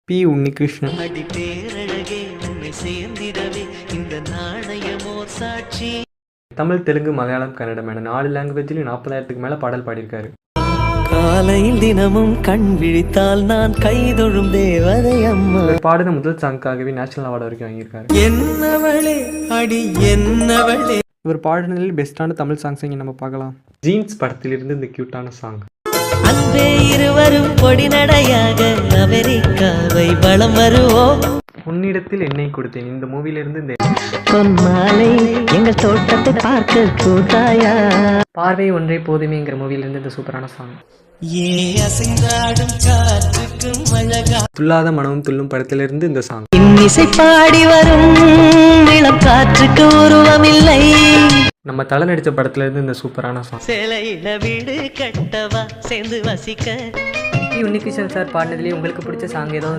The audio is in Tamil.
பி. உன்னிகிருஷ்ணன். அடி பேரழகே உன்னை சேர்ந்திடவே இந்த நாணயமோ சாட்சி. தமிழ், தெலுங்கு, மலையாளம், கன்னடம் என 4 லாங்குவேஜிலும் 40,000க்கு மேலே பாடல் பாடியிருக்காரு. காலையில் தினமும் கண் விழித்தால் நான் கைதொழும் தேவதை அம்மா. இவர் பாடின முதல் சாங்காகவே நேஷனல் அவார்டு வரைக்கும் வாங்கியிருக்காரு. என்னவளே அடி என்னவளே. இவர் பாடினதில் பெஸ்ட்டான தமிழ் சாங்ஸ் இங்கே நம்ம பார்க்கலாம். ஜீன்ஸ் படத்திலிருந்து இந்த கியூட்டான சாங். அன்பே இருவரும் பொடி நடையாக அமெரிக்காவை வலம் வருவோம். உன்னிடத்தில் என்னை கொடுத்தேன் இந்த மூவிலிருந்து இந்த பொன்மாலை எங்கள் தோட்டத்தை பார்க்க கூட்டாயா. பார்வை ஒன்றே போதுமேங்கிற மூவிலிருந்து இந்த சூப்பரான சாங். ஏ அசைந்தாடும் காற்றுக்கும் அழகா. துள்ளாத மனமும் துள்ளும் படத்திலிருந்து இந்த சாங். இன்னிசை பாடி வரும் இளம் காற்றுக்கு உருவமில்லை. நம்ம தலை நடித்த படத்திலிருந்து இந்த சூப்பரான சாங். சிலையில வீடு கட்டவா சேர்ந்து வசிக்க. உன்னிகிருஷ்ணன் சார் பாடினதுலேயே உங்களுக்கு பிடிச்ச சாங் ஏதாவது